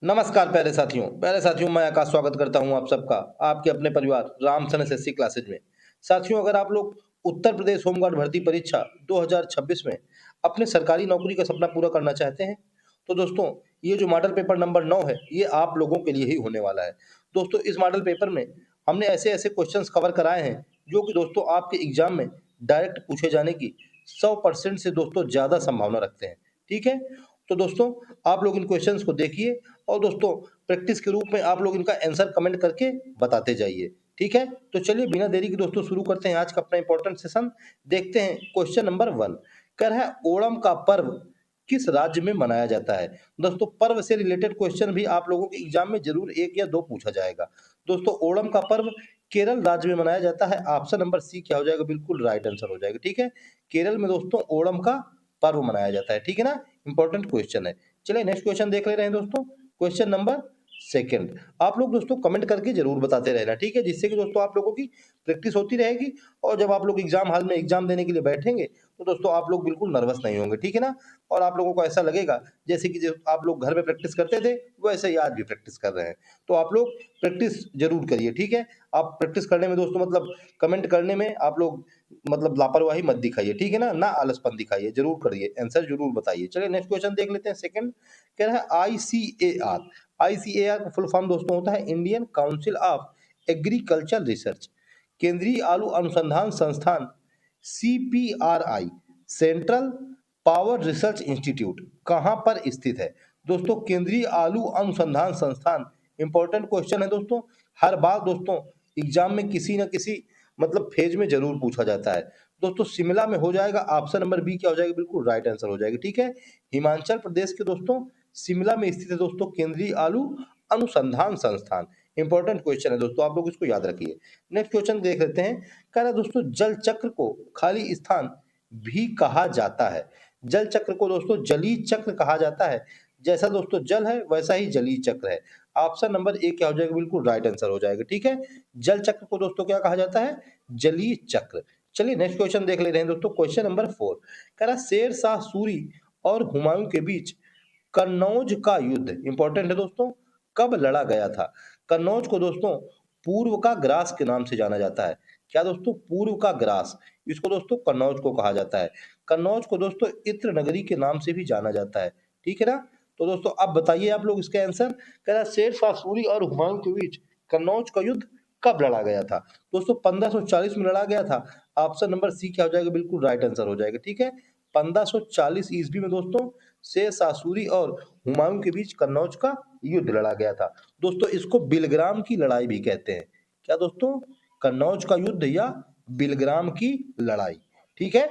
नमस्कार प्यारे साथियों मैं आकाश स्वागत करता हूं आप सबका आपके अपने परिवार रामसन एसएससी क्लासेज में। साथियों, अगर आप लोग उत्तर प्रदेश होमगार्ड भर्ती परीक्षा 2026 में अपने सरकारी नौकरी का सपना पूरा करना चाहते हैं तो दोस्तों ये जो मॉडल पेपर नंबर 9 है ये आप लोगों के लिए ही होने वाला है। दोस्तों, इस मॉडल पेपर में हमने ऐसे ऐसे क्वेश्चंस कवर कराए हैं जो कि दोस्तों आपके एग्जाम में डायरेक्ट पूछे जाने की 100% से दोस्तों ज़्यादा संभावना रखते हैं। ठीक है, तो दोस्तों आप लोग इन क्वेश्चंस को देखिए और दोस्तों प्रैक्टिस के रूप में आप लोग इनका आंसर कमेंट करके बताते जाइए। ठीक है, तो चलिए बिना देरी के दोस्तों शुरू करते हैं आज का अपना इंपॉर्टेंट सेशन। देखते हैं क्वेश्चन नंबर 1। कह रहा है ओणम का पर्व किस राज्य में मनाया जाता है। दोस्तों पर्व से रिलेटेड क्वेश्चन भी आप लोगों के एग्जाम में जरूर एक या दो पूछा जाएगा। दोस्तों ओणम का पर्व केरल राज्य में मनाया जाता है। ऑप्शन नंबर सी क्या हो जाएगा, बिल्कुल राइट आंसर हो जाएगा। ठीक है, केरल में दोस्तों ओणम का पर्व मनाया जाता है। ठीक है ना, इंपॉर्टेंट क्वेश्चन है। चलिए नेक्स्ट क्वेश्चन देख ले रहे हैं दोस्तों। क्वेश्चन नंबर सेकंड, आप लोग दोस्तों कमेंट करके जरूर बताते रहना। ठीक है, जिससे कि दोस्तों आप लोगों की प्रैक्टिस होती रहेगी और जब आप लोग एग्जाम हॉल में एग्जाम देने के लिए बैठेंगे तो दोस्तों आप लोग बिल्कुल नर्वस नहीं होंगे। ठीक है ना, और आप लोगों को ऐसा लगेगा जैसे कि जो आप लोग घर में प्रैक्टिस करते थे वैसे ही आज भी प्रैक्टिस कर रहे हैं। तो आप लोग प्रैक्टिस जरूर करिए। ठीक है, आप प्रैक्टिस करने में दोस्तों मतलब कमेंट करने में आप लोग मतलब लापरवाही मत दिखाइए। ठीक है ना आलसपन दिखाइए, जरूर करिए, आंसर जरूर बताइए। चलिए नेक्स्ट क्वेश्चन देख लेते हैं। सेकंड कह रहा है आईसीएआर। आईसीएआर का फुल फॉर्म दोस्तों होता है Indian council of agriculture research. केंद्रीय आलू अनुसंधान संस्थान CPRI central power research institute कहां पर स्थित है। दोस्तों केंद्रीय आलू अनुसंधान संस्थान इंपॉर्टेंट क्वेश्चन है दोस्तों। हर बार दोस्तों एग्जाम में किसी न किसी मतलब फेज में जरूर पूछा जाता है। दोस्तों शिमला में हो जाएगा। ऑप्शन नंबर बी क्या हो जाएगा, बिल्कुल राइट आंसर हो जाएगा। ठीक है, हिमाचल प्रदेश के दोस्तों शिमला में स्थित है दोस्तों केंद्रीय आलू अनुसंधान संस्थान। इंपॉर्टेंट क्वेश्चन है दोस्तों, आप लोग इसको याद रखिए। नेक्स्ट क्वेश्चन देख लेते हैं। कह रहा है दोस्तों जल चक्र को खाली स्थान भी कहा जाता है। जल चक्र को दोस्तों जलीय चक्र कहा जाता है। जैसा दोस्तों जल है वैसा ही जलीय चक्र है। ऑप्शन नंबर ए क्या हो जाएगा, बिल्कुल राइट आंसर हो जाएगा। ठीक है, जल चक्र को दोस्तों क्या कहा जाता है, जलीय चक्र। चलिए नेक्स्ट क्वेश्चन देख ले रहे हैं दोस्तों। क्वेश्चन नंबर 4 कह रहा शेर शाह सूरी और हुमायूं के बीच कन्नौज का युद्ध इंपॉर्टेंट है दोस्तों कब लड़ा गया था। कन्नौज को दोस्तों पूर्व का ग्रास के नाम से जाना जाता है। क्या दोस्तों, पूर्व का ग्रास, इसको दोस्तों कन्नौज को कहा जाता है। कन्नौज को दोस्तों इत्र नगरी के नाम से भी जाना जाता है। ठीक है ना, तो दोस्तों अब बताइए आप लोग इसका आंसर। कह रहा शेर शाह सूरी और हुमायूं के बीच कन्नौज का युद्ध कब लड़ा गया था। दोस्तों 1540 में लड़ा गया था। ऑप्शन नंबर सी क्या हो जाएगा, बिल्कुल राइट आंसर हो जाएगा। ठीक है, 1540 ईस्वी में दोस्तों शेर शाह सूरी और हुमायूं के बीच कन्नौज का युद्ध लड़ा गया था। दोस्तों इसको बिलग्राम की लड़ाई भी कहते हैं। क्या दोस्तों, कन्नौज का युद्ध या बिलग्राम की लड़ाई। ठीक है,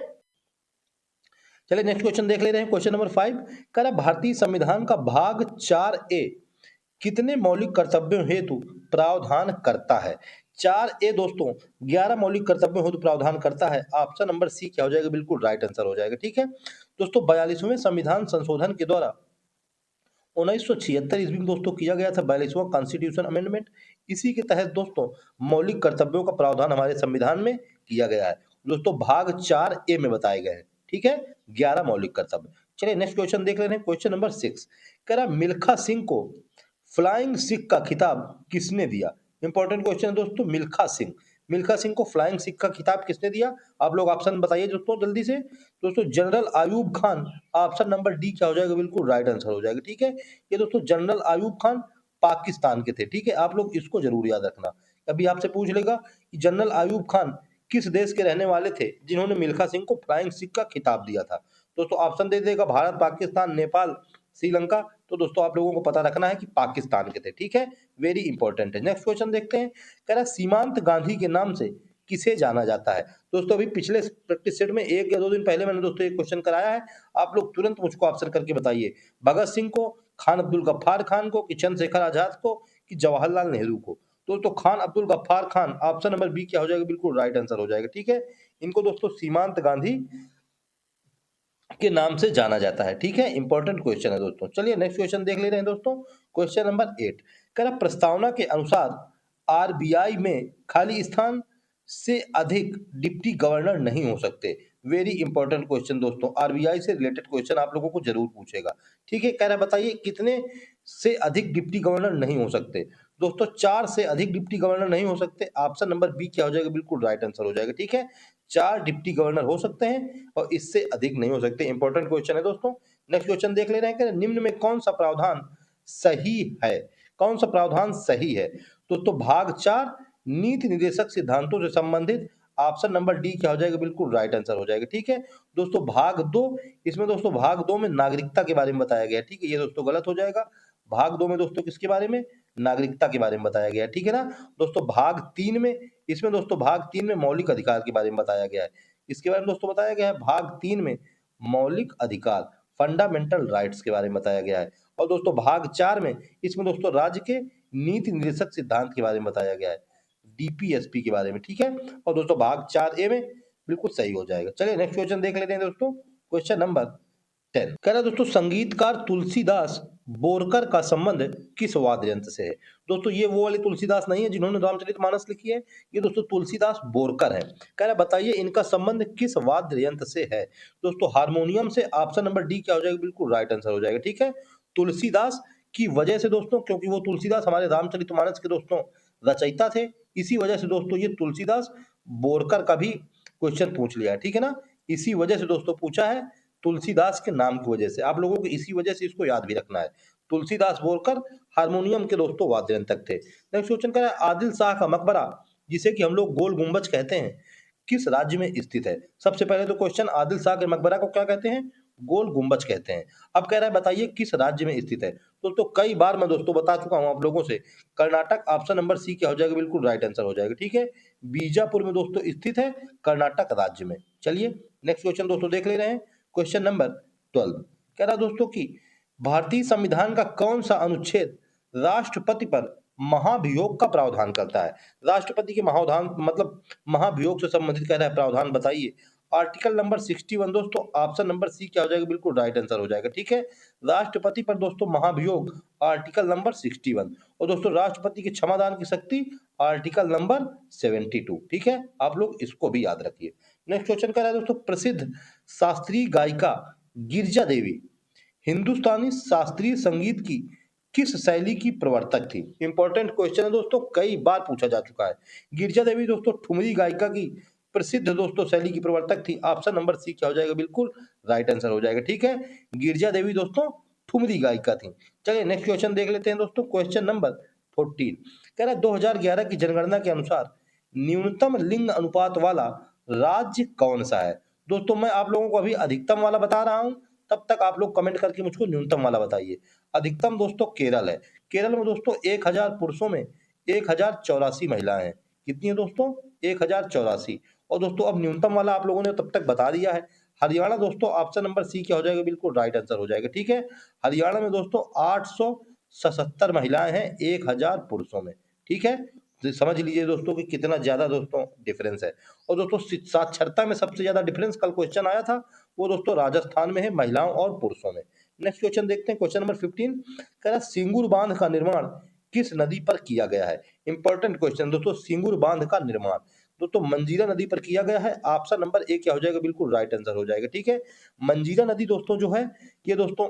चलिए नेक्स्ट क्वेश्चन देख ले रहे हैं। क्वेश्चन नंबर 5 कह रहा भारतीय संविधान का भाग 4A कितने मौलिक कर्तव्यों हेतु प्रावधान करता है। 4A दोस्तों 11 मौलिक कर्तव्यों हेतु प्रावधान करता है। ऑप्शन नंबर सी क्या हो जाएगा, बिल्कुल राइट आंसर हो जाएगा। ठीक है, दोस्तों 42वें संविधान संशोधन के द्वारा 1976 ईस्वी में दोस्तों किया गया था 42वां कॉन्स्टिट्यूशन अमेंडमेंट। इसी के तहत दोस्तों मौलिक कर्तव्यों का प्रावधान हमारे संविधान में किया गया है। दोस्तों भाग 4A में बताए गए हैं। ठीक है, 11 मौलिक कर्तव्य। चलिए नेक्स्ट क्वेश्चन देख रहे हैं। क्वेश्चन नंबर 6 कह रहा मिल्खा सिंह को फ्लाइंग सिख का खिताब किसने दिया। इंपॉर्टेंट क्वेश्चन है दोस्तों। मिल्खा सिंह को फ्लाइंग सिख का खिताब किसने दिया। आप लोग ऑप्शन बताइए दोस्तों जल्दी से। दोस्तों general Ayub Khan. Option number D क्या हो जाएगा, बिल्कुल राइट आंसर हो जाएगा। ठीक है, ये दोस्तों जनरल आयूब खान पाकिस्तान के थे। ठीक है, आप लोग इसको जरूर याद रखना। अभी आपसे पूछ लेगा कि जनरल आयूब खान किस देश के रहने वाले थे जिन्होंने मिल्खा सिंह को फ्लाइंग सिख का खिताब दिया था। दोस्तों ऑप्शन दे देगा भारत, पाकिस्तान, नेपाल, श्रीलंका। तो दोस्तों आप लोगों को पता रखना है कि पाकिस्तान के थे। ठीक है, वेरी इंपॉर्टेंट है। नेक्स्ट क्वेश्चन देखते हैं। कह रहा सीमांत गांधी के नाम से किसे जाना जाता है। दोस्तों अभी पिछले प्रैक्टिस सेट में एक या दो दिन पहले मैंने दोस्तों एक क्वेश्चन कराया है। आप लोग तुरंत मुझको ऑप्शन करके बताइए। भगत सिंह को, खान अब्दुल गफ्फार खान को, कि चंद्रशेखर आजाद को, कि जवाहरलाल नेहरू को। दोस्तों Khan Abdul Ghaffar Khan, option number B क्या हो जाएगा, बिल्कुल राइट आंसर हो जाएगा। ठीक है, इनको दोस्तों सीमांत गांधी के नाम से जाना जाता है। ठीक है, इंपॉर्टेंट क्वेश्चन है दोस्तों। चलिए नेक्स्ट क्वेश्चन देख ले रहे हैं दोस्तों। क्वेश्चन नंबर 8 कह रहा प्रस्तावना के अनुसार आरबीआई में खाली स्थान से अधिक डिप्टी गवर्नर नहीं हो सकते। वेरी इंपॉर्टेंट क्वेश्चन दोस्तों, आरबीआई से रिलेटेड क्वेश्चन आप लोगों को जरूर पूछेगा। ठीक है, कह रहा बताइए कितने से अधिक डिप्टी गवर्नर नहीं हो सकते। दोस्तों 4 से अधिक डिप्टी गवर्नर नहीं हो सकते। ऑप्शन नंबर बी क्या हो जाएगा, बिल्कुल राइट आंसर हो जाएगा। ठीक है, 4 डिप्टी गवर्नर हो सकते हैं और इससे अधिक नहीं हो सकते। इंपॉर्टेंट क्वेश्चन है दोस्तों। नेक्स्ट क्वेश्चन देख ले रहे हैं कि निम्न में कौन सा प्रावधान सही है? कौन सा प्रावधान सही है? दोस्तों भाग 4 नीति निर्देशक सिद्धांतों से संबंधित, ऑप्शन नंबर डी क्या हो जाएगा, बिल्कुल राइट आंसर हो जाएगा। ठीक है दोस्तों, भाग 2, इसमें दोस्तों भाग 2 में नागरिकता के बारे में बताया गया है। ठीक है, ये दोस्तों गलत हो जाएगा। भाग 2 में दोस्तों किसके बारे में? नागरिकता के बारे में बताया गया है। ठीक है ना दोस्तों, भाग 3 में, इसमें दोस्तों भाग 3 में मौलिक अधिकार के बारे में बताया गया है। इसके बारे में दोस्तों बताया गया है भाग 3 में मौलिक अधिकार, फंडामेंटल राइट्स के बारे में बताया गया है। और दोस्तों भाग 4 में, इसमें दोस्तों राज्य के नीति निर्देशक सिद्धांत के बारे में बताया गया है, डीपीएसपी के बारे में। ठीक है, और दोस्तों भाग 4 ए में बिल्कुल सही हो जाएगा। चलिए नेक्स्ट क्वेश्चन देख लेते हैं दोस्तों। क्वेश्चन नंबर 10 कह रहा है दोस्तों, संगीतकार तुलसीदास बोरकर का संबंध किस वाद्य यंत्र से है? दोस्तों ये वो वाले तुलसीदास नहीं है जिन्होंने रामचरितमानस लिखी है, ये दोस्तों तुलसीदास बोरकर है। कह रहा है बताइए इनका संबंध किस वाद्य यंत्र से है? दोस्तों हारमोनियम से। ऑप्शन नंबर डी क्या हो जाएगा, बिल्कुल राइट आंसर हो जाएगा। ठीक है, तुलसीदास की वजह से दोस्तों, क्योंकि वो तुलसीदास हमारे रामचरितमानस के दोस्तों रचयिता थे, इसी वजह से दोस्तों ये तुलसीदास बोरकर का भी क्वेश्चन पूछ लिया है। ठीक है ना, इसी वजह से दोस्तों पूछा है, तुलसीदास के नाम की वजह से। आप लोगों को इसी वजह से इसको याद भी रखना है। तुलसीदास बोरकर हारमोनियम के दोस्तों वाद्ययंत्रक थे। नेक्स्ट क्वेश्चन कह रहा है, आदिल शाह का मकबरा, जिसे कि हम लोग गोल गुंबज कहते हैं, किस राज्य में स्थित है? सबसे पहले तो क्वेश्चन, आदिल शाह के मकबरा को क्या कहते हैं? गोल गुंबज कहते हैं। अब कह रहा है बताइए किस राज्य में स्थित है? दोस्तों कई बार मैं दोस्तों बता चुका हूं आप लोगों से, कर्नाटक। ऑप्शन नंबर सी क्या हो जाएगा, बिल्कुल राइट आंसर हो जाएगा। ठीक है, बीजापुर में दोस्तों स्थित है, कर्नाटक राज्य में। चलिए नेक्स्ट क्वेश्चन दोस्तों देख ले रहे हैं। क्वेश्चन नंबर 12 कह रहा दोस्तों कि भारतीय संविधान का कौन सा अनुच्छेद राष्ट्रपति पर महाभियोग का प्रावधान करता है? राष्ट्रपति के महावधान मतलब महाभियोग से संबंधित कह रहा है प्रावधान, बताइए। आर्टिकल नंबर 61 दोस्तों, ऑप्शन नंबर सी क्या हो जाएगा, बिल्कुल राइट आंसर हो जाएगा। ठीक है, राष्ट्रपति पर दोस्तों महाभियोग, आर्टिकल नंबर 61। और दोस्तों राष्ट्रपति की क्षमादान की शक्ति, आर्टिकल नंबर 72। ठीक है, आप लोग इसको भी याद रखिए। नेक्स्ट क्वेश्चन कह रहा है दोस्तों, प्रसिद्ध शास्त्रीय गायिका गिरजा देवी हिंदुस्तानी शास्त्रीय संगीत की किस शैली की प्रवर्तक थी? इंपॉर्टेंट क्वेश्चन है दोस्तों, कई बार पूछा जा चुका है। गिरजा देवी दोस्तों ठुमरी गायिका की प्रसिद्ध दोस्तों शैली की प्रवर्तक थी। ऑप्शन नंबर सी क्या हो जाएगा, बिल्कुल राइट आंसर हो जाएगा। ठीक है, गिरजा देवी दोस्तों ठुमरी गायिका थी। चलिए नेक्स्ट क्वेश्चन देख लेते हैं दोस्तों। क्वेश्चन नंबर 14 कह रहा है 2011 की जनगणना के अनुसार न्यूनतम लिंग अनुपात वाला राज्य कौन सा है? दोस्तों मैं आप लोगों को अभी अधिकतम वाला बता रहा हूं, तब तक आप लोग कमेंट करके मुझको न्यूनतम वाला बताइए। अधिकतम दोस्तों केरल है। केरल में दोस्तों 1000 पुरुषों में 1084 महिलाएं हैं। कितनी है दोस्तों? 1084। और दोस्तों अब न्यूनतम वाला आप लोगों ने तब तक बता दिया है। हरियाणा दोस्तों, ऑप्शन नंबर सी क्या हो जाएगा, बिल्कुल राइट आंसर हो जाएगा। ठीक है, हरियाणा में दोस्तों 877 महिलाएं हैं 1000 पुरुषों में। ठीक है, तो समझ लीजिए दोस्तों कि कितना ज्यादा दोस्तों डिफरेंस है। और दोस्तों साक्षरता में सबसे ज्यादा डिफरेंस कल क्वेश्चन आया था, वो दोस्तों राजस्थान में है, महिलाओं और पुरुषों में। नेक्स्ट क्वेश्चन देखते हैं। क्वेश्चन नंबर 15 कह रहा है सिंगूर बांध का निर्माण किस नदी पर किया गया है? इंपॉर्टेंट क्वेश्चन दोस्तों, सिंगूर बांध का निर्माण दोस्तों मंजीरा नदी पर किया गया है। ऑप्शन नंबर ए क्या हो जाएगा, बिल्कुल राइट आंसर हो जाएगा। ठीक है, मंजीरा नदी दोस्तों जो है, ये दोस्तों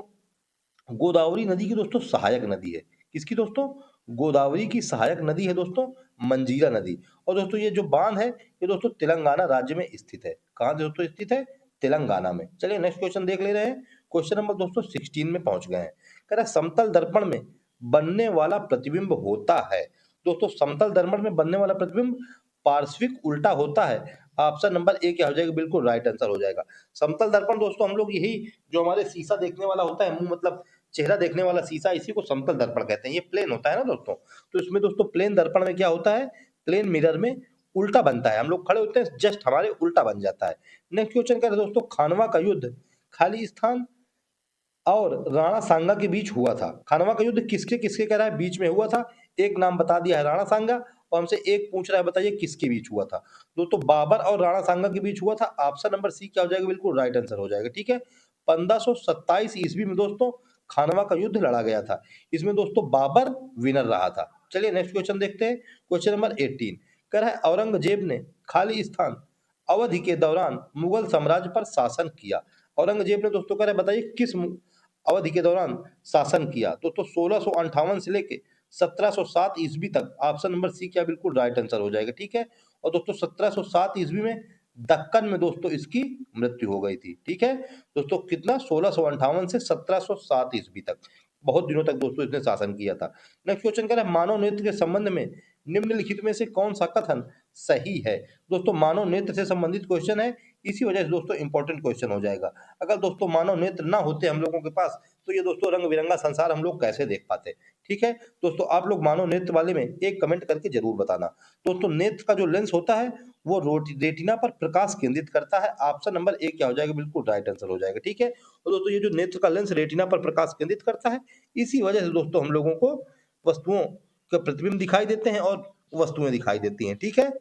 गोदावरी नदी की दोस्तों सहायक नदी है। किसकी दोस्तों? गोदावरी की सहायक नदी है दोस्तों मंजीरा नदी। और दोस्तों ये जो बांध है, ये दोस्तों तेलंगाना राज्य में स्थित है। कहाँ दोस्तों स्थित है? तेलंगाना में। चलिए नेक्स्ट क्वेश्चन देख ले रहे हैं। क्वेश्चन नंबर दोस्तों 16 में पहुंच गए हैं। कह रहा है समतल दर्पण में बनने वाला प्रतिबिंब होता है। दोस्तों समतल दर्पण में बनने वाला प्रतिबिंब पार्श्विक उल्टा होता है। ऑप्शन नंबर ए क्या हो जाएगा, बिल्कुल राइट आंसर हो जाएगा। समतल दर्पण दोस्तों हम लोग यही जो हमारे शीशा देखने वाला होता है, मुंह मतलब चेहरा देखने वाला शीशा, इसी को समतल दर्पण कहते हैं। ये प्लेन होता है ना दोस्तों, तो इसमें दोस्तों प्लेन दर्पण में क्या होता है, प्लेन मिरर में उल्टा बनता है। हम लोग खड़े होते हैं, जस्ट हमारे उल्टा बन जाता है। नेक्स्ट क्वेश्चन क्या है दोस्तों, खानवा का युद्ध खाली स्थान और राणा सांगा के बीच हुआ था। खानवा का युद्ध किसके किसके कह रहा है बीच में हुआ था? एक नाम बता दिया है राणा सांगा, और हमसे एक पूछ रहा है बताइए किसके बीच हुआ था। दोस्तों बाबर और राणा सांगा के बीच हुआ था। ऑप्शन नंबर सी क्या हो जाएगा, बिल्कुल राइट आंसर हो जाएगा। ठीक है, 1527 ईस्वी में दोस्तों खानवा का युद्ध लड़ा गया था। इसमें दोस्तों बाबर विनर रहा था। चलिए नेक्स्ट क्वेश्चन देखते हैं। क्वेश्चन नंबर 18 कह रहा है औरंगजेब ने खाली स्थान अवधि के दौरान मुगल साम्राज्य पर शासन किया। औरंगजेब ने दोस्तों कह रहा है बताइए किस अवधि के दौरान शासन किया? दोस्तों 1658 से लेके 1707 ईस्वी तक। ऑप्शन नंबर सी क्या बिल्कुल राइट आंसर हो जाएगा, ठीक है। और दोस्तों 1707 ईस्वी में दक्कन में दोस्तों इसकी मृत्यु हो गई थी, ठीक है। दोस्तों कितना, 1658 से 1707 ईस्वी तक, बहुत दिनों तक दोस्तों इसने शासन किया था। नेक्स्ट क्वेश्चन कह रहा है मानव नेत्र के संबंध में निम्नलिखित में से कौन सा कथन सही है? दोस्तों मानव नेत्र से संबंधित क्वेश्चन है, इसी वजह से दोस्तों इंपॉर्टेंट क्वेश्चन हो जाएगा। अगर दोस्तों मानव नेत्र ना होते हम लोगों के पास, तो ये दोस्तों रंग बिरंगा संसार हम लोग कैसे देख पाते, ठीक है। दोस्तों आप लोग मानव नेत्र वाले में एक कमेंट करके जरूर बताना। दोस्तों नेत्र का जो लेंस होता है वो रेटिना पर प्रकाश केंद्रित करता है। ऑप्शन नंबर ए क्या हो जाएगा, बिल्कुल राइट आंसर हो जाएगा, ठीक है। और दोस्तों ये जो नेत्र का लेंस रेटिना पर प्रकाश केंद्रित करता है, इसी वजह से दोस्तों हम लोगों को वस्तुओं का प्रतिबिंब दिखाई देते हैं और वस्तुएं दिखाई देती हैं, ठीक है।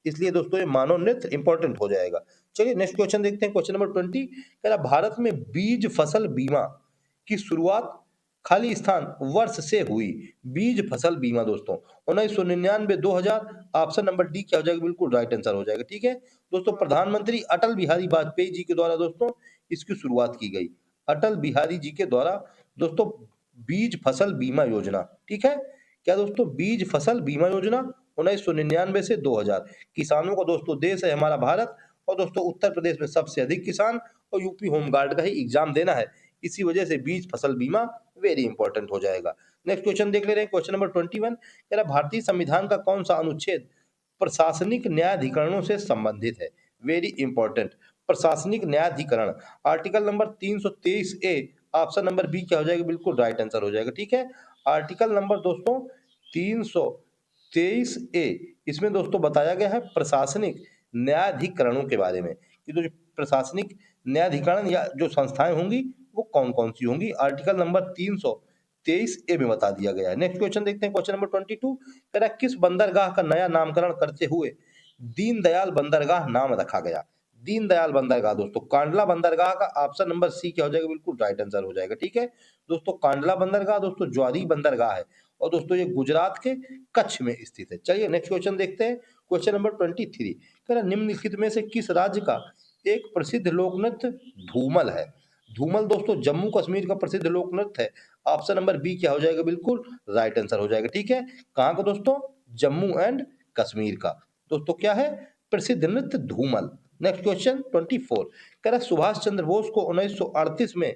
इसलिए दोस्तों ये मानव नेत्र इंपॉर्टेंट हो जाएगा। चलिए नेक्स्ट क्वेश्चन देखते हैं, क्वेश्चन नंबर 20 कह रहा भारत में बीज फसल बीमा की शुरुआत खाली स्थान वर्ष से हुई। बीज फसल बीमा दोस्तों 1999, 2000। ऑप्शन नंबर डी क्या हो जाएगा, बिल्कुल राइट आंसर हो जाएगा, ठीक है। दोस्तों प्रधानमंत्री अटल बिहारी वाजपेयी जी के द्वारा दोस्तों इसकी शुरुआत की गई। अटल बिहारी जी के द्वारा दोस्तों बीज फसल बीमा योजना, ठीक है। क्या दोस्तों, बीज फसल बीमा योजना 1999 से 2000। किसानों का दोस्तों देश है हमारा भारत, और दोस्तों उत्तर प्रदेश में सबसे अधिक किसान और यूपी होमगार्ड का ही एग्जाम देना है, इसी वजह से बीज फसल बीमा वेरी इंपॉर्टेंट हो जाएगा। नेक्स्ट क्वेश्चन देख ले रहे हैं, क्वेश्चन नंबर 21 कह रहा भारतीय संविधान का कौन सा अनुच्छेद प्रशासनिक न्यायाधिकरणों से संबंधित है? वेरी इंपॉर्टेंट, प्रशासनिक न्यायाधिकरण आर्टिकल नंबर 323 ए। ऑप्शन नंबर बी क्या हो जाएगा, बिल्कुल राइट आंसर हो जाएगा, ठीक है। आर्टिकल नंबर दोस्तों 323 ए, इसमें दोस्तों बताया गया है प्रशासनिक न्यायाधिकरणों के बारे में कि जो प्रशासनिक न्यायाधिकरण या जो संस्थाएं होंगी वो कौन कौन सी होंगी। आर्टिकल नंबर 323 ए में बता दिया गया है। नेक्स्ट क्वेश्चन देखते हैं, क्वेश्चन नंबर 22 कह रहा है किस बंदरगाह का नया नामकरण करते हुए दीनदयाल बंदरगाह नाम रखा गया? दीनदयाल बंदरगाह दोस्तों कांडला बंदरगाह का ऑप्शन नंबर सी क्या हो जाएगा, बिल्कुल राइट आंसर हो जाएगा, ठीक है। दोस्तों कांडला बंदरगाह दोस्तों ज्वारी बंदरगाह है, और दोस्तों ये गुजरात के कच्छ में स्थित है। चलिए नेक्स्ट क्वेश्चन देखते हैं, क्वेश्चन नंबर 23 कह रहा निम्नलिखित में से किस राज्य का एक प्रसिद्ध लोक नृत्य धूमल है? धूमल दोस्तों जम्मू कश्मीर का प्रसिद्ध लोक नृत्य है। ऑप्शन नंबर बी क्या हो जाएगा, बिल्कुल राइट आंसर हो जाएगा, ठीक है। कहाँ का दोस्तों, जम्मू एंड कश्मीर का दोस्तों क्या है, प्रसिद्ध नृत्य धूमल। नेक्स्ट क्वेश्चन 24 कह रहा सुभाष चंद्र बोस को 1938 में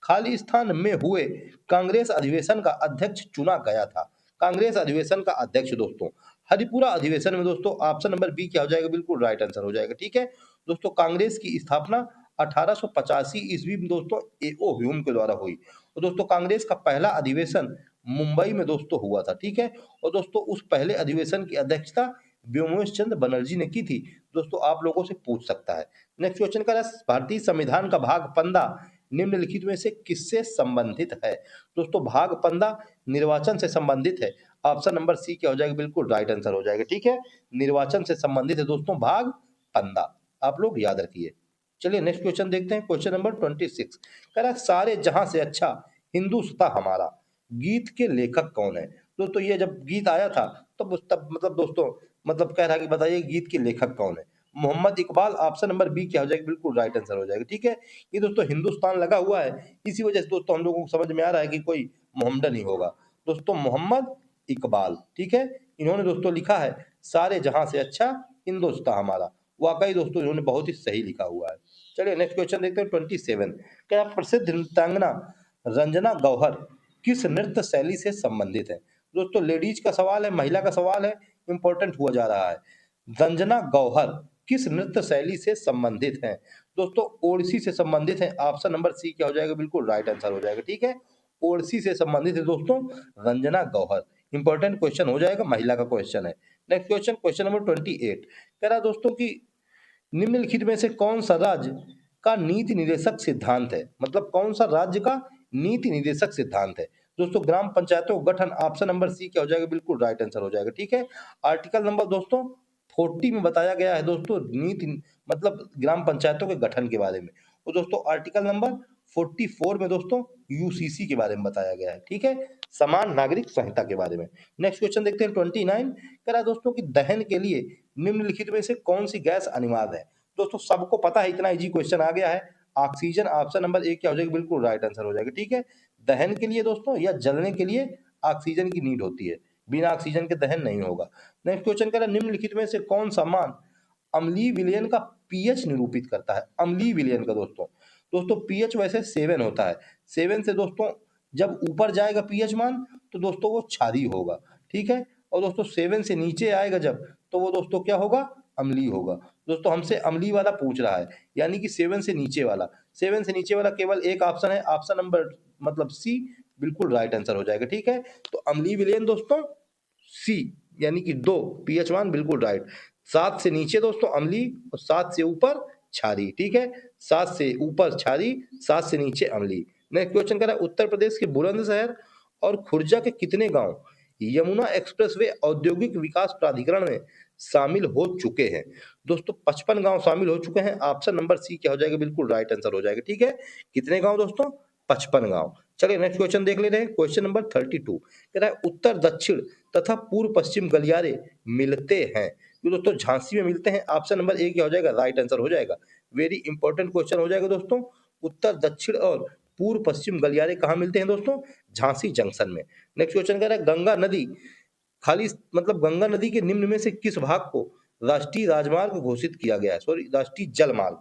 खाली स्थान में हुए कांग्रेस अधिवेशन का अध्यक्ष चुना गया था। कांग्रेस अधिवेशन का अध्यक्ष दोस्तों हरिपुरा अधिवेशन में दोस्तों ऑप्शन नंबर बी क्या हो जाएगा, बिल्कुल राइट आंसर हो जाएगा, ठीक है। दोस्तों कांग्रेस की स्थापना 1885 ईस्वी में दोस्तों एओ ह्यूम के द्वारा हुई, और दोस्तों कांग्रेस का पहला अधिवेशन मुंबई में दोस्तों हुआ था, ठीक है। और दोस्तों उस पहले अधिवेशन की अध्यक्षता व्योमेश चंद्र बनर्जी ने की थी। दोस्तों आप लोगों से पूछ सकता है। नेक्स्ट क्वेश्चन का भारतीय संविधान का भाग 15 निम्नलिखित में से किससे संबंधित है? दोस्तों भाग 15 निर्वाचन से संबंधित है। ऑप्शन नंबर सी क्या हो जाएगा, बिल्कुल राइट आंसर हो जाएगा, ठीक है। निर्वाचन से संबंधित है दोस्तों भाग 15, आप लोग याद रखिए। चलिए नेक्स्ट क्वेश्चन देखते हैं, क्वेश्चन नंबर 26 कह रहा है सारे जहां से अच्छा हिंदुस्तां हमारा गीत के लेखक कौन है? दोस्तों ये जब गीत आया था तब मतलब दोस्तों मतलब कह रहा है कि बताइए गीत के लेखक कौन है? Mohammad Iqbal. Option number B क्या हो जाएगा, बिल्कुल राइट आंसर हो जाएगा, ठीक है। ये दोस्तों हिंदुस्तान लगा हुआ है, इसी वजह से दोस्तों हम लोगों को समझ में आ रहा है कि कोई मोहम्मदन ही होगा। दोस्तों मोहम्मद इकबाल, ठीक है। इन्होंने दोस्तों लिखा है सारे जहां से अच्छा हिंदुस्तान हमारा। वाकई दोस्तों इन्होंने बहुत ही सही लिखा हुआ है। चलिए नेक्स्ट क्वेश्चन देखते हैं 27 क्या प्रसिद्ध नृत्यांगना रंजना गौहर किस नृत्य शैली से संबंधित है? दोस्तों लेडीज का सवाल है, महिला का सवाल है, इंपॉर्टेंट हुआ जा रहा है। रंजना गौहर किस नृत्य शैली से संबंधित हैं? दोस्तों ओडिसी से संबंधित है। ऑप्शन नंबर सी क्या हो जाएगा, बिल्कुल राइट आंसर हो जाएगा, ठीक है। ओडिसी से संबंधित है दोस्तों रंजना गौहर। इंपॉर्टेंट क्वेश्चन हो जाएगा, महिला का क्वेश्चन है। नेक्स्ट क्वेश्चन, क्वेश्चन नंबर 28 कह रहा है दोस्तों कि निम्नलिखित में से कौन सा राज्य का नीति निदेशक सिद्धांत है? मतलब कौन सा राज्य का नीति निदेशक सिद्धांत है? दोस्तों ग्राम पंचायतों का गठन। ऑप्शन नंबर सी क्या हो जाएगा, बिल्कुल राइट आंसर हो जाएगा, ठीक है। आर्टिकल नंबर दोस्तों 40 में बताया गया है दोस्तों नीति मतलब ग्राम पंचायतों के गठन के बारे में, और दोस्तों आर्टिकल नंबर 44 में दोस्तों यूसीसी के बारे में बताया गया है, ठीक है, समान नागरिक संहिता के बारे में। नेक्स्ट क्वेश्चन देखते हैं 29 कह रहा है दोस्तों कि दहन के लिए निम्नलिखित में से कौन सी गैस अनिवार्य है? दोस्तों सबको पता है, इतना इजी क्वेश्चन आ गया है, ऑक्सीजन ऑप्शन नंबर ए क्या हो जाएगा, बिल्कुल राइट आंसर हो जाएगा। ठीक है, दहन के लिए दोस्तों या जलने के लिए ऑक्सीजन की नीड होती है, बिना ऑक्सीजन के दहन नहीं होगा। नेक्स्ट क्वेश्चन कह रहा है निम्नलिखित में से कौन सा मान अम्लीय विलयन का पीएच निरूपित करता है। अम्लीय विलयन का दोस्तों पीएच वैसे 7 होता है। 7 से दोस्तों जब ऊपर जाएगा पीएच मान तो दोस्तों वो क्षारीय होगा। ठीक है, और दोस्तों 7 से नीचे आएगा जब तो वो दोस्तों क्या होगा, अम्लीय होगा। दोस्तों हमसे अम्लीय वाला पूछ रहा है, यानी कि 7 से नीचे वाला। 7 से नीचे वाला केवल एक ऑप्शन है, ऑप्शन नंबर मतलब सी बिल्कुल राइट आंसर हो जाएगा। ठीक है, तो अम्लीय विलयन दोस्तों सी यानी कि 2 पीएच मान बिल्कुल राइट। 7 से नीचे दोस्तों अम्लीय और 7 से ऊपर क्षारीय। ठीक है, 7 से ऊपर क्षारीय, 7 से नीचे अम्लीय। नेक्स्ट क्वेश्चन कह रहा है उत्तर प्रदेश के बुलंदशहर और खुर्जा के कितने गांव यमुना एक्सप्रेसवे औद्योगिक विकास प्राधिकरण में शामिल हो चुके हैं। दोस्तों 55 गांव शामिल हो चुके हैं। ऑप्शन नंबर सी क्या हो जाएगा, बिल्कुल राइट आंसर हो जाएगा। ठीक है, कितने गांव दोस्तों, 55 गांव। चलिए नेक्स्ट क्वेश्चन देख ले रहे हैं, क्वेश्चन नंबर 32 कह रहा है उत्तर दक्षिण तथा पूर्व पश्चिम गलियारे मिलते हैं। तो दोस्तों झांसी में मिलते हैं। ऑप्शन नंबर ए क्या हो जाएगा, राइट आंसर हो जाएगा। वेरी इंपॉर्टेंट क्वेश्चन हो जाएगा दोस्तों। उत्तर दक्षिण और पूर्व पश्चिम गलियारे कहाँ मिलते हैं दोस्तों, झांसी जंक्शन में। नेक्स्ट क्वेश्चन कह रहा है गंगा नदी खाली मतलब गंगा नदी के निम्न में से किस भाग को राष्ट्रीय राजमार्ग घोषित किया गया है, सॉरी राष्ट्रीय जलमार्ग।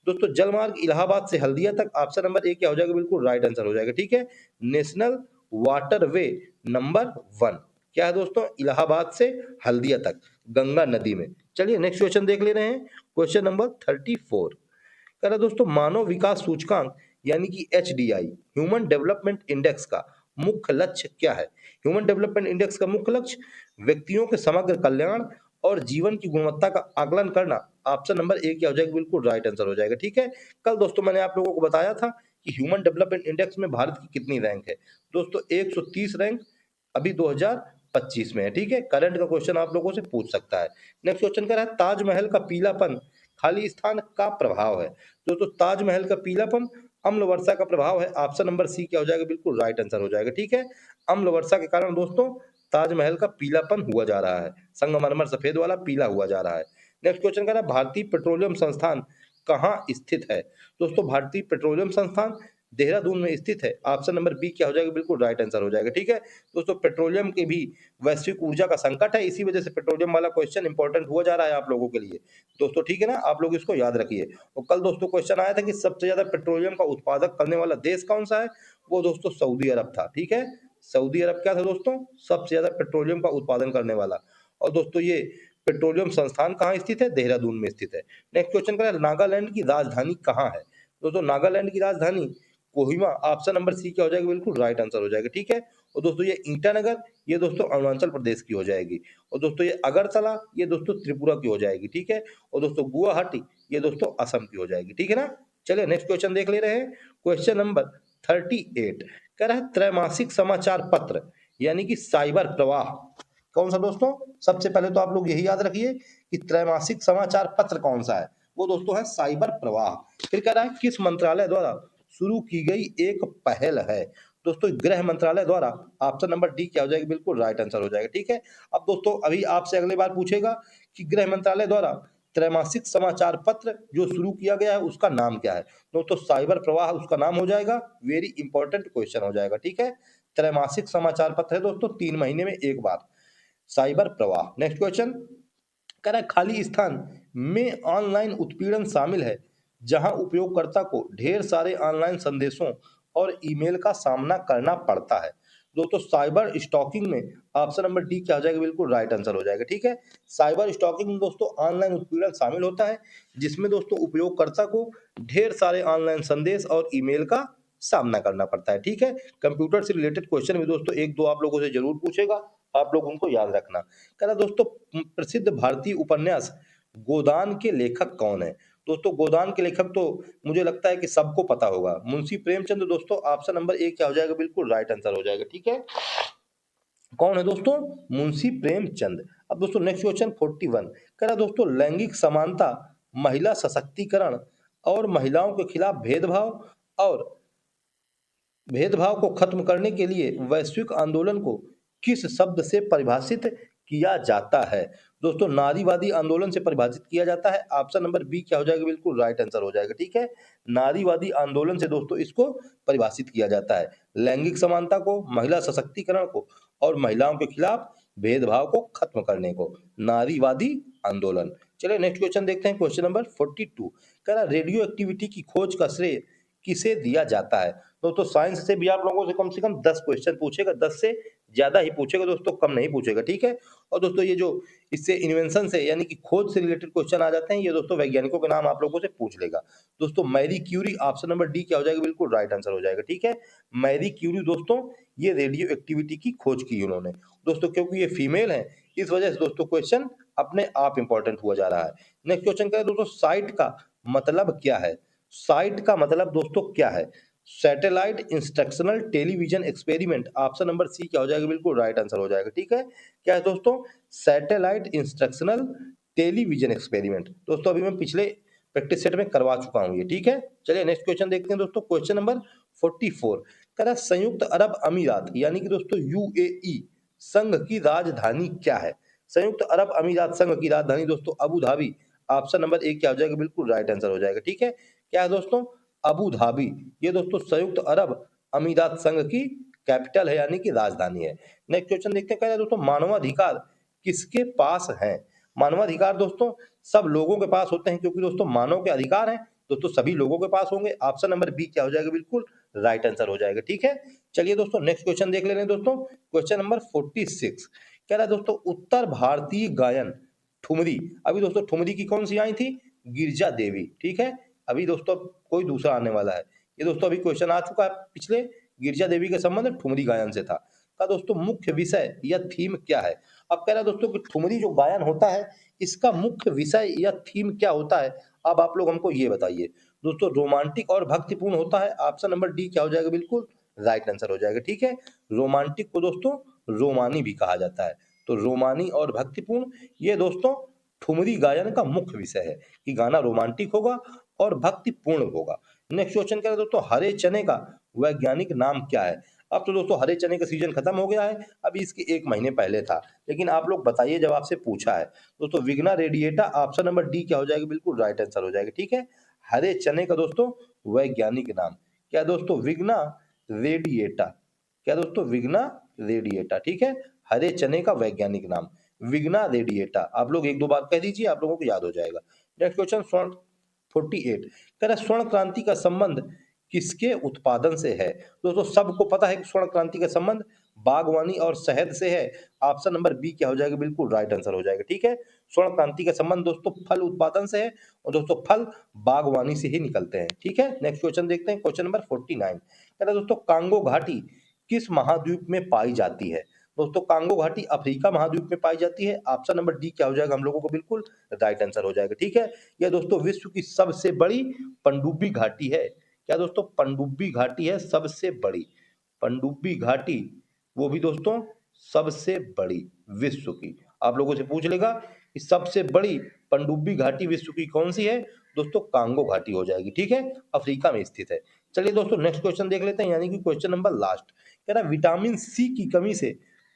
दोस्तों जलमार्ग इलाहाबाद से हल्दिया तक। ऑप्शन नंबर ए क्या हो जाएगा, बिल्कुल राइट आंसर हो जाएगा। ठीक है, नेशनल वाटरवे नंबर 1 क्या है दोस्तों, इलाहाबाद से हल्दिया तक गंगा नदी में। चलिए नेक्स्ट क्वेश्चन देख ले रहे हैं, क्वेश्चन नंबर 34 कह रहा है दोस्तों मानव विकास सूचकांक यानी कि एचडीआई ह्यूमन डेवलपमेंट इंडेक्स का मुख्य लक्ष्य क्या है। ह्यूमन डेवलपमेंट इंडेक्स का मुख्य लक्ष्य व्यक्तियों के समग्र कल्याण और जीवन की गुणवत्ता का आकलन करना। ऑप्शन नंबर ए क्या हो जाएगा, बिल्कुल राइट आंसर हो जाएगा। ठीक है, कल दोस्तों मैंने आप लोगों को बताया था कि ह्यूमन डेवलपमेंट इंडेक्स में भारत की कितनी रैंक है। दोस्तों 130 रैंक अभी 2025 में है। ठीक है, करंट का क्वेश्चन आप लोगों से पूछ सकता है। नेक्स्ट क्वेश्चन कह रहा है ताजमहल का पीलापन खाली स्थान का प्रभाव है। दोस्तों ताजमहल का पीलापन अम्ल वर्षा का प्रभाव है। ऑप्शन नंबर सी क्या हो जाएगा, बिल्कुल राइट आंसर हो जाएगा। ठीक है, अम्ल वर्षा के कारण दोस्तों ताजमहल का पीलापन हुआ जा रहा है, संगमरमर सफेद वाला पीला हुआ जा रहा है। नेक्स्ट क्वेश्चन कह रहा है भारतीय पेट्रोलियम संस्थान कहाँ स्थित है। दोस्तों भारतीय पेट्रोलियम संस्थान देहरादून में स्थित है। ऑप्शन नंबर बी क्या हो जाएगा, बिल्कुल राइट आंसर हो जाएगा। ठीक है, दोस्तों पेट्रोलियम के भी वैश्विक ऊर्जा का संकट है, इसी वजह से पेट्रोलियम वाला क्वेश्चन इंपॉर्टेंट हुआ जा रहा है आप लोगों के लिए दोस्तों। ठीक है ना, आप लोग इसको याद रखिए। और कल दोस्तों क्वेश्चन आया था कि सबसे ज्यादा पेट्रोलियम का उत्पादक करने वाला देश कौन सा है, वो दोस्तों सऊदी अरब था। ठीक है, सऊदी अरब क्या था दोस्तों, सबसे ज्यादा पेट्रोलियम का उत्पादन करने वाला। और दोस्तों ये पेट्रोलियम संस्थान कहाँ स्थित है, देहरादून में स्थित है। नेक्स्ट क्वेश्चन करें नागालैंड की राजधानी कहाँ है। दोस्तों नागालैंड की राजधानी कोहिमा। ऑप्शन नंबर सी क्या हो जाएगा, बिल्कुल राइट आंसर हो जाएगा। ठीक है, और दोस्तों ये ईटानगर ये दोस्तों अरुणाचल प्रदेश की हो जाएगी। और दोस्तों ये अगरतला ये दोस्तों त्रिपुरा की हो जाएगी। ठीक है, और दोस्तों गुवाहाटी ये दोस्तों असम की हो जाएगी। ठीक है ना, चलिए नेक्स्ट क्वेश्चन देख ले रहे हैं, क्वेश्चन नंबर 38 कह रहा है त्रैमासिक समाचार पत्र यानी कि साइबर प्रवाह कौन सा दोस्तों। सबसे पहले तो आप लोग यही याद रखिए कि त्रैमासिक समाचार पत्र कौन सा है, वो दोस्तों है साइबर प्रवाह। फिर कह रहा है किस मंत्रालय द्वारा शुरू की गई एक पहल है। दोस्तों गृह मंत्रालय द्वारा। ऑप्शन नंबर डी क्या हो जाएगा, बिल्कुल राइट आंसर हो जाएगा। ठीक है, अब दोस्तों अभी आपसे अगली बार पूछेगा कि गृह मंत्रालय द्वारा त्रैमासिक समाचार पत्र जो शुरू किया गया है उसका नाम क्या है। दोस्तों साइबर प्रवाह उसका नाम हो जाएगा। वेरी इंपॉर्टेंट क्वेश्चन हो जाएगा। ठीक है, त्रैमासिक समाचार पत्र है दोस्तों 3 महीने में एक बार साइबर प्रवाह। नेक्स्ट क्वेश्चन कह रहा है खाली स्थान में ऑनलाइन उत्पीड़न शामिल है जहां उपयोगकर्ता को ढेर सारे ऑनलाइन संदेशों और ईमेल का सामना करना पड़ता है। दोस्तों साइबर स्टॉकिंग में ऑप्शन नंबर डी क्या हो जाएगा, बिल्कुल राइट आंसर हो जाएगा। ठीक है, साइबर स्टॉकिंग में दोस्तों ऑनलाइन उत्पीड़न शामिल होता है जिसमें दोस्तों उपयोगकर्ता को ढेर सारे ऑनलाइन संदेश और ईमेल का सामना करना पड़ता है। ठीक है, कंप्यूटर से रिलेटेड क्वेश्चन भी दोस्तों एक दो आप लोगों से जरूर पूछेगा, आप लोग उनको याद रखना। कह रहा दोस्तों प्रसिद्ध भारतीय उपन्यास गोदान के लेखक कौन है। दोस्तों गोदान के लेखक तो मुझे लगता है कि सबको पता होगा, मुंशी प्रेमचंद। दोस्तों ऑप्शन नंबर ए क्या हो जाएगा, बिल्कुल राइट आंसर हो जाएगा। ठीक है, कौन है दोस्तों, मुंशी प्रेमचंद। अब दोस्तों नेक्स्ट क्वेश्चन 41 कह रहा दोस्तों लैंगिक समानता, महिला सशक्तिकरण और महिलाओं के खिलाफ भेदभाव को खत्म करने के लिए वैश्विक आंदोलन को किस शब्द से परिभाषित किया जाता है? दोस्तों नारीवादी आंदोलन से परिभाषित किया जाता है। ऑप्शन नंबर बी क्या हो जाएगा? बिल्कुल राइट आंसर हो जाएगा। ठीक है, नारीवादी आंदोलन से दोस्तों इसको परिभाषित किया जाता है। लैंगिक समानता को, महिला सशक्तिकरण को और महिलाओं के खिलाफ भेदभाव को खत्म करने को नारीवादी आंदोलन। चलिए नेक्स्ट क्वेश्चन देखते हैं। क्वेश्चन नंबर 42 कह रहा रेडियो एक्टिविटी की खोज का श्रेय किसे दिया जाता है? दोस्तों साइंस से भी आप लोगों से कम 10 क्वेश्चन पूछेगा, 10 से ज्यादा ही पूछेगा दोस्तों, कम नहीं पूछेगा। ठीक है, और दोस्तों ये जो इससे इन्वेंशन से यानी कि खोज से रिलेटेड क्वेश्चन आ जाते हैं, ये दोस्तों वैज्ञानिकों के नाम आप लोगों से पूछ लेगा। दोस्तों Marie Curie, option number D क्या हो जाएगा? बिल्कुल राइट आंसर हो जाएगा। ठीक है, मैरी क्यूरी दोस्तों ये रेडियो एक्टिविटी की खोज की उन्होंने। दोस्तों क्योंकि ये फीमेल है इस वजह से दोस्तों क्वेश्चन अपने आप इंपॉर्टेंट हुआ जा रहा है। नेक्स्ट क्वेश्चन क्या है दोस्तों? साइट का मतलब क्या है? साइट का मतलब दोस्तों क्या है? Satellite instructional television experiment. Option number C क्या हो जाएगा? बिल्कुल राइट आंसर हो जाएगा। ठीक है, क्या है दोस्तों? Satellite instructional television experiment. दोस्तों अभी मैं पिछले प्रैक्टिस सेट में करवा चुका हूं ये। ठीक है, चलिए नेक्स्ट क्वेश्चन देखते हैं दोस्तों। क्वेश्चन नंबर 44 कह रहा संयुक्त अरब अमीरात यानी कि दोस्तों यूएई संघ की राजधानी क्या है? संयुक्त अरब अमीरात संघ की राजधानी दोस्तों अबू धाबी। ऑप्शन नंबर एक क्या हो जाएगा? बिल्कुल राइट आंसर हो जाएगा। ठीक है, क्या है दोस्तों? Abu Dhabi. ये दोस्तों संयुक्त अरब अमीरात संघ की कैपिटल है यानी कि राजधानी है। नेक्स्ट क्वेश्चन देखते हैं। कह रहा है दोस्तों मानवाधिकार किसके पास है? मानवाधिकार दोस्तों सब लोगों के पास होते हैं क्योंकि दोस्तों मानव के अधिकार हैं दोस्तों सभी लोगों के पास होंगे। ऑप्शन नंबर बी क्या हो जाएगा? बिल्कुल राइट आंसर हो जाएगा। ठीक है, चलिए दोस्तों नेक्स्ट क्वेश्चन देख ले रहे हैं दोस्तों। क्वेश्चन नंबर 46 कह रहा है दोस्तों उत्तर भारतीय गायन ठुमरी। अभी दोस्तों ठुमरी की कौन सी आई थी? गिरजा देवी। ठीक है, अभी दोस्तों कोई दूसरा आने वाला है। ये दोस्तों अभी क्वेश्चन आ चुका है पिछले, गिरजा देवी का संबंध ठुमरी गायन से था। का दोस्तों मुख्य विषय या थीम क्या है? अब कह रहा है दोस्तों कि ठुमरी जो गायन होता है इसका मुख्य विषय या थीम क्या होता है? अब आप लोग हमको ये बताइए। दोस्तों रोमांटिक और भक्तिपूर्ण होता है। ऑप्शन नंबर डी क्या हो जाएगा? बिल्कुल राइट आंसर हो जाएगा। ठीक है, रोमांटिक को दोस्तों रोमानी भी कहा जाता है। तो रोमानी और भक्तिपूर्ण ये दोस्तों ठुमरी गायन का मुख्य विषय है कि गाना रोमांटिक होगा और भक्तिपूर्ण होगा। नेक्स्ट क्वेश्चन क्या है दोस्तों? हरे चने का वैज्ञानिक नाम क्या है? अब तो दोस्तों हरे चने का सीजन खत्म हो गया है, अभी इसके 1 महीने पहले था, लेकिन आप लोग बताइए जब आपसे पूछा है। दोस्तों विग्ना रेडिएटा। ऑप्शन नंबर डी क्या हो जाएगा? बिल्कुल राइट आंसर हो जाएगा। ठीक है, हरे चने का दोस्तों वैज्ञानिक नाम क्या दोस्तों? विग्ना रेडिएटा। क्या दोस्तों? विग्ना रेडिएटा। ठीक है, हरे चने का वैज्ञानिक नाम विग्ना रेडिएटा। आप लोग 1-2 बार कह दीजिए, आप लोगों को याद हो जाएगा। नेक्स्ट क्वेश्चन 48 कह रहा स्वर्ण क्रांति का संबंध किसके उत्पादन से है? दोस्तों सबको पता है कि स्वर्ण क्रांति का संबंध बागवानी और शहद से है। ऑप्शन नंबर बी क्या हो जाएगा? बिल्कुल राइट आंसर हो जाएगा। ठीक है, स्वर्ण क्रांति का संबंध दोस्तों फल उत्पादन से है और दोस्तों फल बागवानी से ही निकलते हैं। ठीक है, नेक्स्ट क्वेश्चन देखते हैं। क्वेश्चन नंबर 49 कह रहा दोस्तों कांगो घाटी किस महाद्वीप में पाई जाती है? दोस्तों कांगो घाटी अफ्रीका महाद्वीप में पाई जाती है। ऑप्शन नंबर डी क्या हो जाएगा? हम लोगों को बिल्कुल राइट आंसर हो जाएगा। ठीक है, यह दोस्तों विश्व की सबसे बड़ी पनडुब्बी घाटी है। क्या दोस्तों? पनडुब्बी घाटी है सबसे बड़ी। पनडुब्बी घाटी वो भी दोस्तों सबसे बड़ी विश्व की। आप लोगों से पूछ लेगा कि सबसे बड़ी पनडुब्बी घाटी विश्व की कौन सी है? दोस्तों कांगो घाटी हो जाएगी। ठीक है, अफ्रीका में स्थित है। चलिए दोस्तों नेक्स्ट क्वेश्चन देख लेते हैं यानी कि क्वेश्चन नंबर लास्ट। कह रहा विटामिन सी की कमी से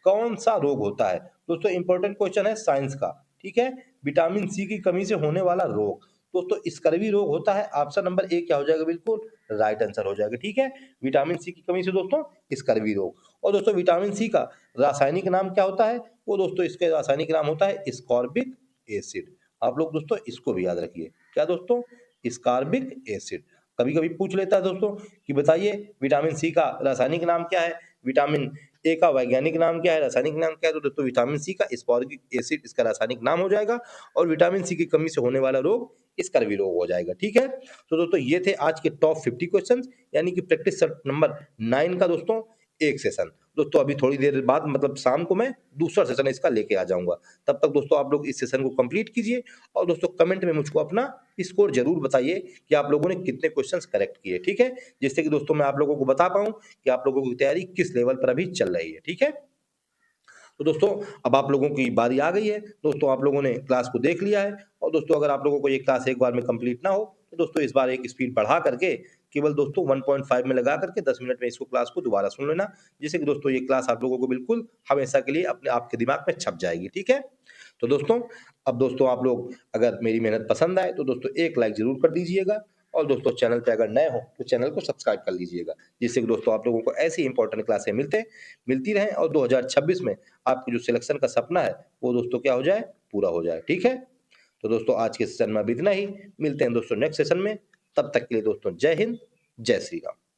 कौन सा रोग होता है? दोस्तों इंपॉर्टेंट क्वेश्चन है साइंस का। ठीक है, विटामिन सी की कमी से होने वाला रोग दोस्तों स्कर्वी रोग होता है। ऑप्शन नंबर ए क्या हो जाएगा? बिल्कुल राइट आंसर हो जाएगा। ठीक है, विटामिन सी की कमी से दोस्तों स्कर्वी रोग। और दोस्तों विटामिन सी का रासायनिक नाम क्या होता है? वो दोस्तों इसके रासायनिक नाम होता है स्कॉर्बिक एसिड। आप लोग दोस्तों इसको भी याद रखिए। क्या दोस्तों? Ascorbic acid. कभी कभी पूछ लेता है दोस्तों कि बताइए विटामिन सी का रासायनिक नाम क्या है, विटामिन ए का वैज्ञानिक नाम क्या है, रासायनिक नाम क्या है? तो दोस्तों विटामिन सी का स्कॉर्बिक एसिड इसका रासायनिक नाम हो जाएगा और विटामिन सी की कमी से होने वाला रोग स्कर्वी रोग हो जाएगा। ठीक है, तो दोस्तों ये थे आज के टॉप 50 क्वेश्चन यानी कि प्रैक्टिस सेट नंबर 9 का दोस्तों एक सेशन। दोस्तों अभी थोड़ी देर बाद मतलब शाम को मैं दूसरा सेशन इसका लेके आ जाऊंगा। तब तक दोस्तों आप लोग इस सेशन को कंप्लीट कीजिए और दोस्तों कमेंट में मुझको अपना स्कोर जरूर बताइए कि आप लोगों ने कितने क्वेश्चंस करेक्ट किए। ठीक है, जिससे कि दोस्तों मैं आप लोगों को बता पाऊं कि आप लोगों की तैयारी किस लेवल पर अभी चल रही है। ठीक है, तो दोस्तों अब आप लोगों की बारी आ गई है। दोस्तों आप लोगों ने क्लास को देख लिया है और दोस्तों अगर आप लोगों को ये क्लास एक बार में कंप्लीट ना हो तो दोस्तों इस बार एक स्पीड बढ़ा करके केवल दोस्तों 1.5 में लगा करके 10 मिनट में इसको क्लास को दोबारा सुन लेना, जिससे कि दोस्तों ये क्लास आप लोगों को बिल्कुल हमेशा के लिए अपने आपके दिमाग में छप जाएगी, ठीक है? तो दोस्तों, अब दोस्तों आप लोग अगर मेरी मेहनत पसंद आए तो दोस्तों एक लाइक ज़रूर कर दीजिएगा और दोस्तों चैनल पे अगर नए हो तो चैनल को सब्सक्राइब कर लीजिएगा, जिससे कि दोस्तों आप लोगों को ऐसी इंपॉर्टेंट क्लासें मिलती रहें और 2026 में आपके जो सिलेक्शन का सपना है, वो दोस्तों क्या हो जाए? पूरा हो जाए, ठीक है? तो दोस्तों आज के सेशन में अब इतना ही, मिलते हैं दोस्तों नेक्स्ट सेशन में, तब तक के लिए दोस्तों जय हिंद, जय श्री राम।